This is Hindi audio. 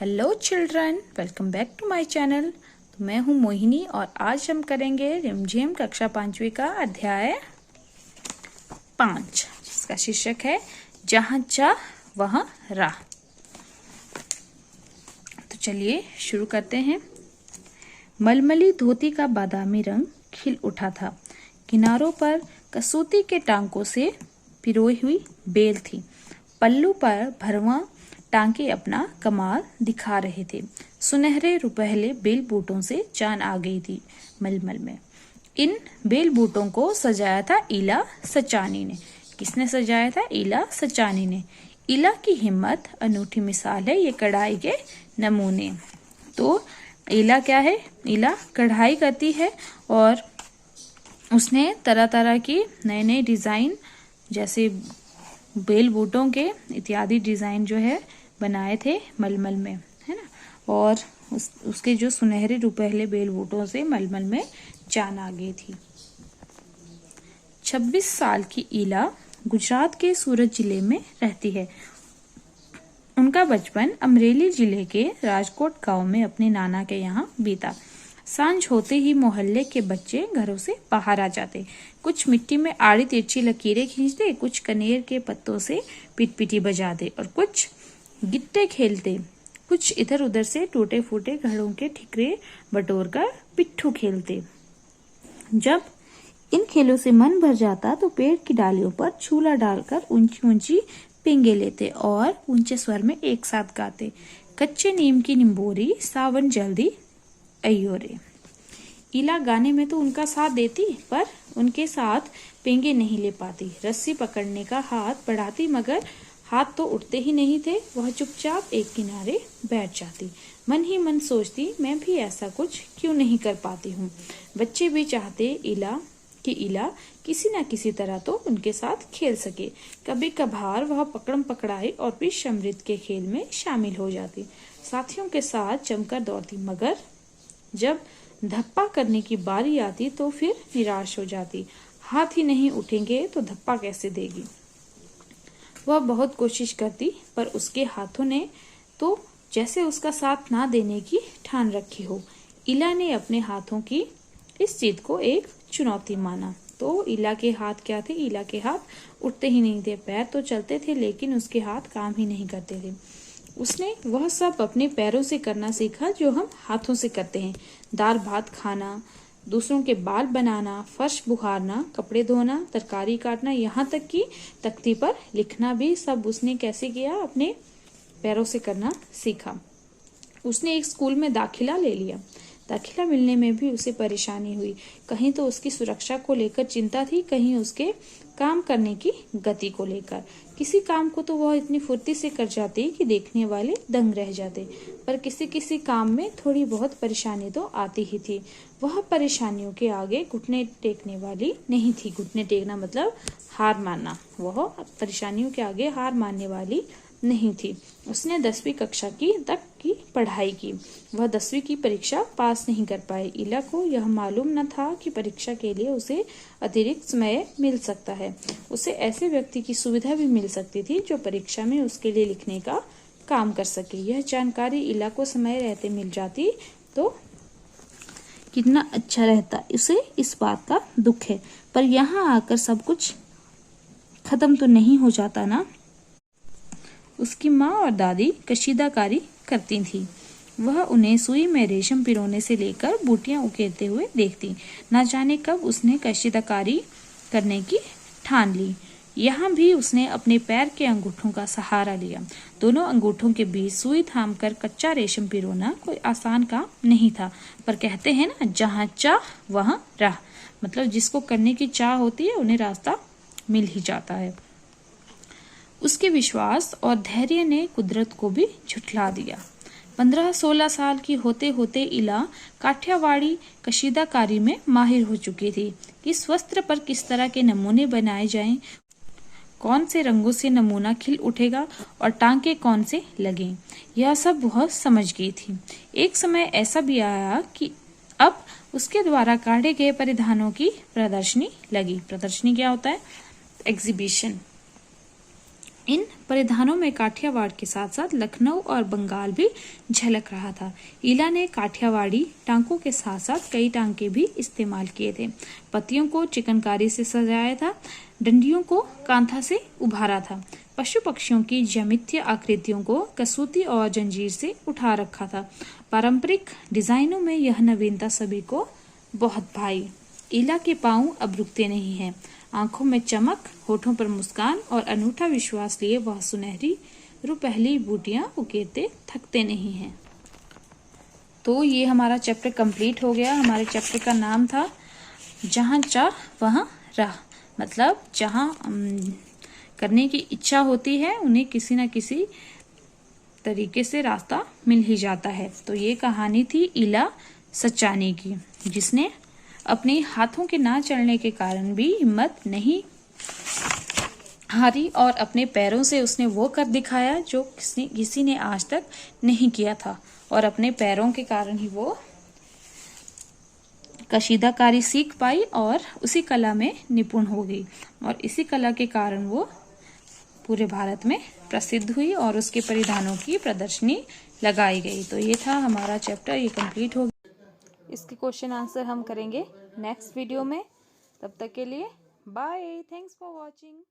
Hello children, welcome back to my channel. तो मैं हूँ मोहिनी और आज हम करेंगे रिमझिम कक्षा 5वीं का अध्याय 5 जिसका शीर्षक है जहाँ चाह वहाँ राह। तो चलिए शुरू करते हैं। मलमली धोती का बादामी रंग खिल उठा था। किनारों पर कसूती के टांकों से पिरोई हुई बेल थी। पल्लू पर भरवा टांके अपना कमाल दिखा रहे थे। सुनहरे रुपहले बेल बूटों से जान आ गई थी मलमल में। इन बेल बूटों को सजाया था ईला सचानी ने। किसने सजाया था? ईला सचानी ने। ईला की हिम्मत अनूठी मिसाल है ये कढ़ाई के नमूने। तो ईला क्या है? ईला कढ़ाई करती है और उसने तरह तरह की नए नए डिजाइन जैसे बेल बूटों के इत्यादि डिजाइन जो है बनाए थे मलमल में, है ना। और उसके जो सुनहरे रुपहले बेल बूटों से मलमल में जान आ गई थी। 26 साल की ईला गुजरात के सूरत जिले में रहती है। उनका बचपन अमरेली जिले के राजकोट गांव में अपने नाना के यहाँ बीता। सांझ होते ही मोहल्ले के बच्चे घरों से बाहर आ जाते। कुछ मिट्टी में आड़ी तिरछी लकीरें खींचते, कुछ कनेर के पत्तों से पिटपिटी बजाते और कुछ गिट्टे खेलते। कुछ इधर उधर से टूटे फूटे घड़ों के ठिकरे बटोरकर पिट्ठू खेलते। जब इन खेलों से मन भर जाता तो पेड़ की डालियों पर झूला डालकर ऊंची ऊंची पींगे लेते और ऊंचे स्वर में एक साथ गाते। कच्चे नीम की निम्बोरी सावन जल्दी अयो रे। ईला गाने में तो उनका साथ देती पर उनके साथ पेंगे नहीं ले पाती। रस्सी पकड़ने का हाथ बढ़ाती मगर हाथ तो उठते ही नहीं थे। वह चुपचाप एक किनारे बैठ जाती। मन ही मन सोचती, मैं भी ऐसा कुछ क्यों नहीं कर पाती हूँ। बच्चे भी चाहते ईला किसी न किसी तरह तो उनके साथ खेल सके। कभी कभार वह पकड़म पकड़ाई और विश्व अमृत के खेल में शामिल हो जाती। साथियों के साथ जमकर दौड़ती मगर जब धप्पा करने की बारी आती तो फिर निराश हो जाती। हाथ ही नहीं उठेंगे तो धप्पा कैसे देगी। वह बहुत कोशिश करती पर उसके हाथों ने तो जैसे उसका साथ ना देने की ठान रखी हो। ईला ने अपने हाथों की इस जिद को एक चुनौती माना। तो ईला के हाथ क्या थे? ईला के हाथ उठते ही नहीं थे। पैर तो चलते थे लेकिन उसके हाथ काम ही नहीं करते थे। उसने वह सब अपने पैरों से करना सीखा जो हम हाथों से करते हैं। दाल भात खाना, दूसरों के बाल बनाना, फर्श बुहारना, कपड़े धोना, तरकारी काटना, यहाँ तक कि तख्ती पर लिखना भी सब उसने कैसे किया? अपने पैरों से करना सीखा। उसने एक स्कूल में दाखिला ले लिया। दाखिला मिलने में भी उसे परेशानी हुई। कहीं तो उसकी सुरक्षा को लेकर चिंता थी, कहीं उसके काम करने की गति को लेकर। किसी काम को तो वह इतनी फुर्ती से कर जाती कि देखने वाले दंग रह जाते, पर किसी किसी काम में थोड़ी बहुत परेशानी तो आती ही थी। वह परेशानियों के आगे घुटने टेकने वाली नहीं थी। घुटने टेकना मतलब हार मानना। वह परेशानियों के आगे हार मानने वाली नहीं थी। उसने 10वीं कक्षा तक की पढ़ाई की। वह 10वीं की परीक्षा पास नहीं कर पाई। ईला को यह मालूम न था कि परीक्षा के लिए उसे अतिरिक्त समय मिल सकता है। उसे ऐसे व्यक्ति की सुविधा भी मिल सकती थी जो परीक्षा में उसके लिए लिखने का काम कर सके। यह जानकारी ईला को समय रहते मिल जाती तो कितना अच्छा रहता। उसे इस बात का दुख है, पर यहाँ आकर सब कुछ खत्म तो नहीं हो जाता ना। उसकी माँ और दादी कशीदाकारी करती थी। वह उन्हें सुई में रेशम पिरोने से लेकर बूटियां उकेरते हुए देखती। न जाने कब उसने कशीदाकारी करने की ठान ली। यहाँ भी उसने अपने पैर के अंगूठों का सहारा लिया। दोनों अंगूठों के बीच सुई थामकर कच्चा रेशम पिरोना कोई आसान काम नहीं था, पर कहते हैं ना, जहाँ चाह वहाँ राह। मतलब जिसको करने की चाह होती है उन्हें रास्ता मिल ही जाता है। उसके विश्वास और धैर्य ने कुदरत को भी झुठला दिया। 15-16 साल की होते होते ईला काठियावाड़ी कशीदाकारी में माहिर हो चुकी थी। किस वस्त्र पर किस तरह के नमूने बनाए जाएं, कौन से रंगों से नमूना खिल उठेगा और टांके कौन से लगें, यह सब वह समझ गई थी। एक समय ऐसा भी आया कि अब उसके द्वारा काढ़े गए परिधानों की प्रदर्शनी लगी। प्रदर्शनी क्या होता है? एग्जीबिशन। इन परिधानों में काठियावाड़ के साथ साथ लखनऊ और बंगाल भी झलक रहा था। ईला ने काठियावाड़ी टांकों के साथ साथ कई टांके भी इस्तेमाल किए थे। पत्तियों को चिकनकारी से सजाया था, डंडियों को कांथा से उभारा था, पशु पक्षियों की ज्यामितीय आकृतियों को कसूती और जंजीर से उठा रखा था। पारंपरिक डिजाइनों में यह नवीनता सभी को बहुत भाई। ईला के पांव अब रुकते नहीं हैं। आंखों में चमक, होठों पर मुस्कान और अनूठा विश्वास लिए वह सुनहरी रुपहली बूटियां उकेरते थकते नहीं हैं। तो ये हमारा चैप्टर कंप्लीट हो गया। हमारे चैप्टर का नाम था जहाँ चाह वहाँ राह, मतलब जहाँ करने की इच्छा होती है उन्हें किसी न किसी तरीके से रास्ता मिल ही जाता है। तो ये कहानी थी ईला सचानी की, जिसने अपने हाथों के ना चलने के कारण भी हिम्मत नहीं हारी और अपने पैरों से उसने वो कर दिखाया जो किसी ने आज तक नहीं किया था। और अपने पैरों के कारण ही वो कशीदाकारी सीख पाई और उसी कला में निपुण हो गई, और इसी कला के कारण वो पूरे भारत में प्रसिद्ध हुई और उसके परिधानों की प्रदर्शनी लगाई गई। तो ये था हमारा चैप्टर, ये कंप्लीट हो गया। इसके क्वेश्चन आंसर हम करेंगे नेक्स्ट वीडियो में। तब तक के लिए बाय, थैंक्स फॉर वॉचिंग।